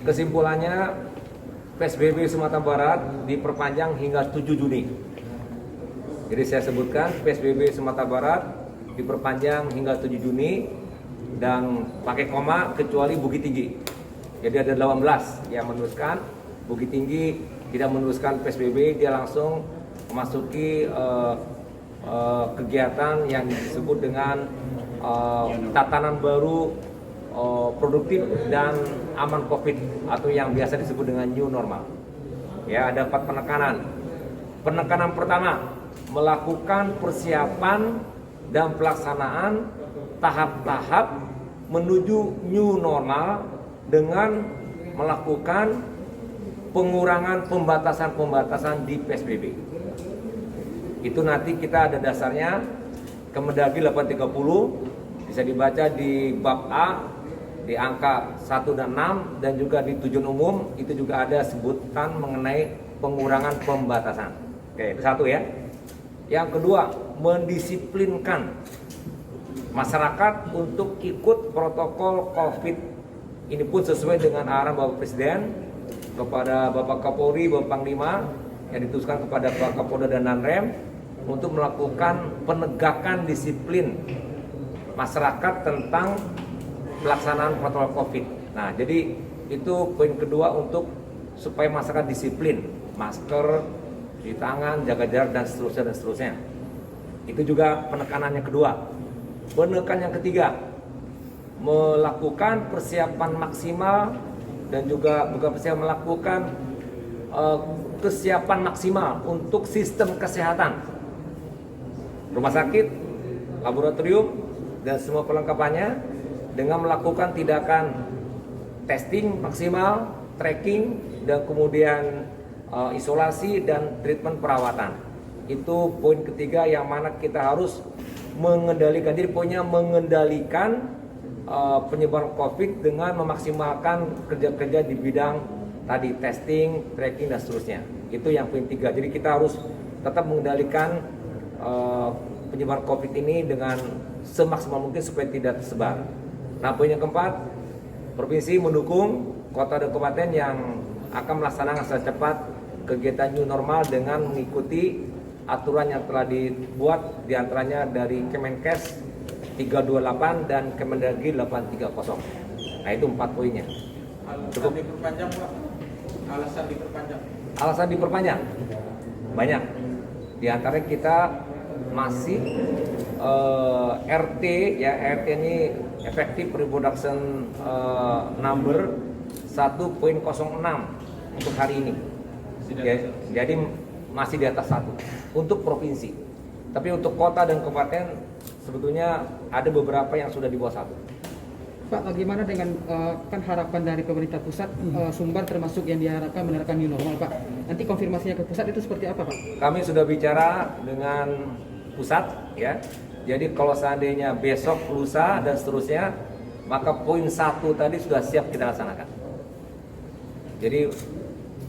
Kesimpulannya, PSBB Sumatera Barat diperpanjang hingga 7 Juni. Jadi saya sebutkan PSBB Sumatera Barat diperpanjang hingga 7 Juni dan pakai koma kecuali Bukit Tinggi. Jadi ada 18 yang meneruskan, Bukit Tinggi tidak meneruskan PSBB, dia langsung memasuki kegiatan yang disebut dengan tatanan baru produktif dan aman COVID atau yang biasa disebut dengan new normal. Ya, ada 4 penekanan. Penekanan pertama, melakukan persiapan dan pelaksanaan tahap-tahap menuju new normal dengan melakukan pengurangan pembatasan-pembatasan di PSBB. Itu nanti kita ada dasarnya Kemendagri 830, bisa dibaca di bab A di angka 1 dan 6 dan juga di tujuan umum itu juga ada sebutan mengenai pengurangan pembatasan. Oke, itu satu ya. Yang kedua, mendisiplinkan masyarakat untuk ikut protokol COVID. Ini pun sesuai dengan arahan Bapak Presiden kepada Bapak Kapolri, Bapak Panglima yang dituliskan kepada Pak Kapolda dan Danrem untuk melakukan penegakan disiplin masyarakat tentang pelaksanaan protokol COVID. Nah, jadi itu poin kedua untuk supaya masyarakat disiplin, masker, cuci tangan, jaga jarak dan seterusnya. Itu juga penekanan yang kedua. Penekanan yang ketiga, melakukan persiapan maksimal dan juga melakukan kesiapan maksimal untuk sistem kesehatan, rumah sakit, laboratorium dan semua perlengkapannya dengan melakukan tindakan testing maksimal, tracking dan kemudian isolasi dan treatment perawatan. Itu poin ketiga yang mana kita harus mengendalikan. Jadi poinnya mengendalikan penyebaran COVID dengan memaksimalkan kerja-kerja di bidang tadi testing, tracking dan seterusnya. Itu yang poin 3. Jadi kita harus tetap mengendalikan penyebaran COVID ini dengan semaksimal mungkin supaya tidak tersebar. Nah, poin yang keempat, provinsi mendukung kota dan kabupaten yang akan melaksanakan secara cepat kegiatan new normal dengan mengikuti aturan yang telah dibuat diantaranya dari Kemenkes 328 dan Kemendagri 830. Nah, itu 4 poinnya. Alasan diperpanjang, Pak? Alasan diperpanjang banyak. Di antaranya kita masih RT ya, RT ini effective reproduction number 1.06 untuk hari ini. Ya, jadi masih di atas 1 untuk provinsi. Tapi untuk kota dan kabupaten sebetulnya ada beberapa yang sudah di bawah 1. Pak, bagaimana dengan kan harapan dari pemerintah pusat Sumbar termasuk yang diharapkan menerapkan new normal, Pak? Nanti konfirmasinya ke pusat itu seperti apa, Pak? Kami sudah bicara dengan pusat ya. Jadi kalau seandainya besok, lusa dan seterusnya, maka poin 1 tadi sudah siap kita laksanakan. Jadi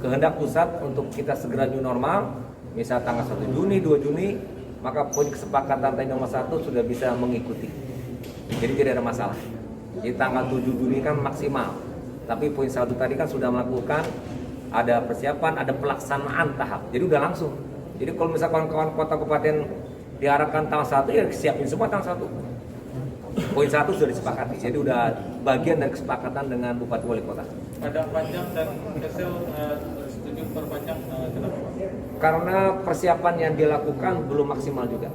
kehendak pusat untuk kita segera new normal, misal tanggal 1 Juni, 2 Juni, maka poin kesepakatan tadi nomor 1 sudah bisa mengikuti. Jadi tidak ada masalah. Di tanggal 7 Juni kan maksimal. Tapi poin 1 tadi kan sudah melakukan ada persiapan, ada pelaksanaan tahap. Jadi udah langsung. Jadi kalau misalkan kawan-kawan kota kabupaten diharapkan tanggal 1 ya siapin semua tanggal 1. Poin 1 sudah disepakati. Jadi udah bagian dari kesepakatan dengan Bupati Wali Kota. Padang Panjang dan Kesel setuju perpanjang, kenapa, Pak? Karena persiapan yang dilakukan belum maksimal juga.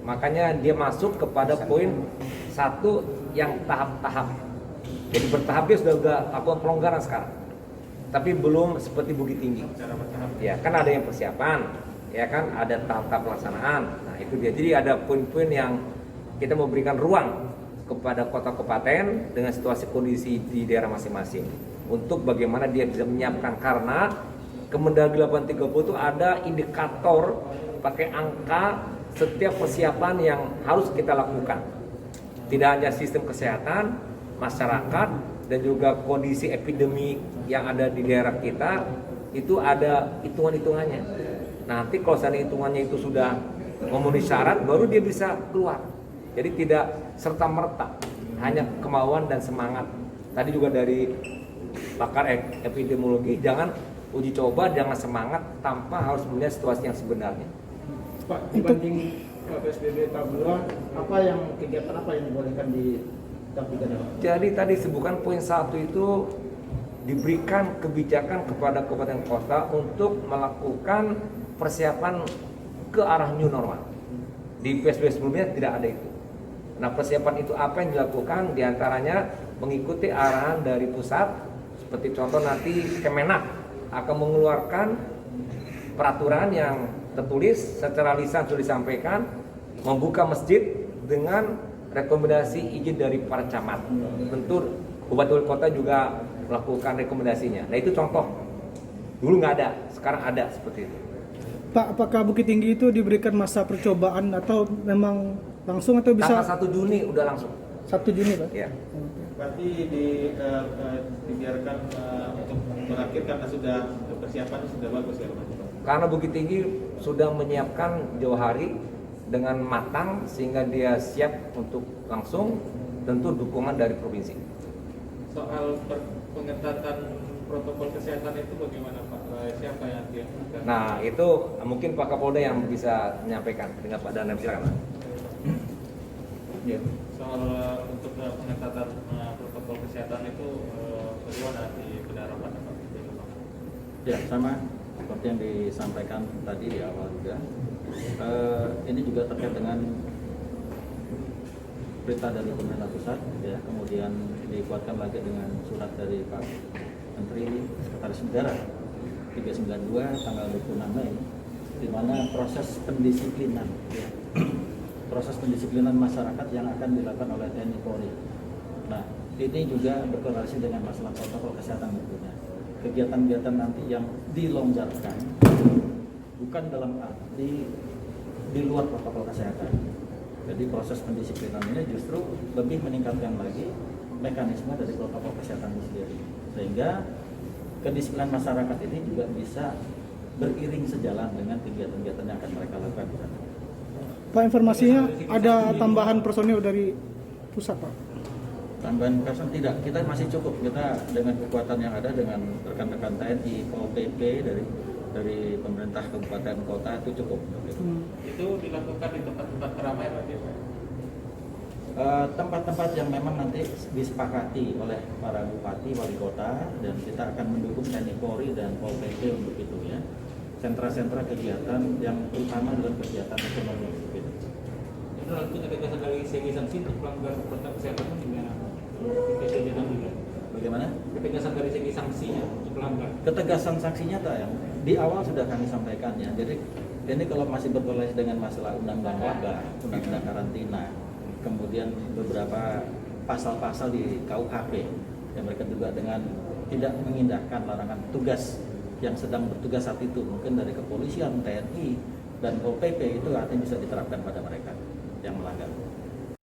Makanya dia masuk kepada poin 1 yang tahap-tahap. Jadi bertahap dia sudah lakukan pelonggaran sekarang. Tapi belum seperti Bukit Tinggi. Ya, kan ada yang persiapan, ya kan ada tahap-tahap pelaksanaan. Nah, itu dia. Jadi ada poin-poin yang kita memberikan ruang kepada kota kabupaten dengan situasi kondisi di daerah masing-masing untuk bagaimana dia bisa menyiapkan, karena Kemendagri 830 itu ada indikator pakai angka setiap persiapan yang harus kita lakukan. Tidak hanya sistem kesehatan, masyarakat dan juga kondisi epidemi yang ada di daerah kita itu ada hitungan-hitungannya. Nanti kalau seandainya hitungannya itu sudah memenuhi syarat, baru dia bisa keluar. Jadi tidak serta-merta, hanya kemauan dan semangat. Tadi juga dari pakar epidemiologi, jangan uji coba, jangan semangat tanpa harus melihat situasi yang sebenarnya. Pak, dibanding PSBB tahap 2, apa yang kegiatan apa yang dibolehkan di tahap 3 Pak? Jadi tadi sebutkan poin 1 itu diberikan kebijakan kepada kabupaten kota untuk melakukan persiapan ke arah new normal. Di PSBB sebelumnya tidak ada itu. Nah, persiapan itu apa yang dilakukan? Di antaranya mengikuti arahan dari pusat, seperti contoh nanti Kemenak akan mengeluarkan peraturan yang tertulis secara lisan sudah disampaikan, membuka masjid dengan rekomendasi izin dari para camat. Tentu Bupati Wali Kota juga melakukan rekomendasinya. Nah, itu contoh. Dulu nggak ada, sekarang ada seperti itu. Pak, apakah Bukit Tinggi itu diberikan masa percobaan atau memang langsung atau bisa Tanggal 1 Juni udah langsung. 1 Juni, Pak? Ya. Berarti dibiarkan untuk berakhir karena sudah persiapan sudah bagus ya Pak? Karena Bukit Tinggi sudah menyiapkan jauh hari dengan matang sehingga dia siap untuk langsung, tentu dukungan dari provinsi. Soal pengetatan protokol kesehatan itu bagaimana Pak? Siapa yang akan? Nah, itu mungkin Pak Kapolda yang bisa menyampaikan dengan Pak Danam, silakan. Ya. Soal untuk pengetatan protokol kesehatan itu bagaimana di penerapan Pak? Ya, sama seperti yang disampaikan tadi di awal juga. Ini juga terkait dengan perintah dari pemerintah pusat, ya, kemudian dikuatkan lagi dengan surat dari Pak Menteri Sekretaris Negara 392 tanggal 26 Mei, di mana proses pendisiplinan, ya, proses pendisiplinan masyarakat yang akan dilakukan oleh TNI Polri. Nah, ini juga berkorelasi dengan masalah protokol kesehatan tentunya. Kegiatan-kegiatan nanti yang dilonggarkan bukan dalam arti di luar protokol kesehatan. Jadi proses pendisiplinan ini justru lebih meningkatkan lagi mekanisme dari protokol kesehatan itu sendiri, sehingga kedisiplinan masyarakat ini juga bisa beriring sejalan dengan kegiatan-kegiatan yang akan mereka lakukan. Pak, informasinya ada tambahan personil dari pusat, Pak? Tambahan person tidak, kita masih cukup. Kita dengan kekuatan yang ada dengan rekan-rekan TNI, Pol PP dari pemerintah kabupaten kota itu cukup. Itu dilakukan di tempat-tempat keramaian Pak? Tempat-tempat yang memang nanti disepakati oleh para bupati, wali kota, dan kita akan mendukung TNI Polri dan Pol PP untuk itu, ya. Sentra-sentra kegiatan yang utama dalam kegiatan ekonomi gitu. Itu nanti ketegasan dari segi sanksi untuk pelanggar protokol kesehatan gimana? Bagaimana? Ketegasan dari segi sanksinya untuk pelanggar. Ketegasan sanksinya yang di awal sudah kami sampaikan, ya. Jadi ini kalau masih berkorelasi dengan masalah undang-undang wabah, undang-undang karantina, kemudian beberapa pasal-pasal di KUHP yang mereka juga dengan tidak mengindahkan larangan tugas yang sedang bertugas saat itu, mungkin dari kepolisian, TNI, dan Pol PP, itu artinya bisa diterapkan pada mereka yang melanggar.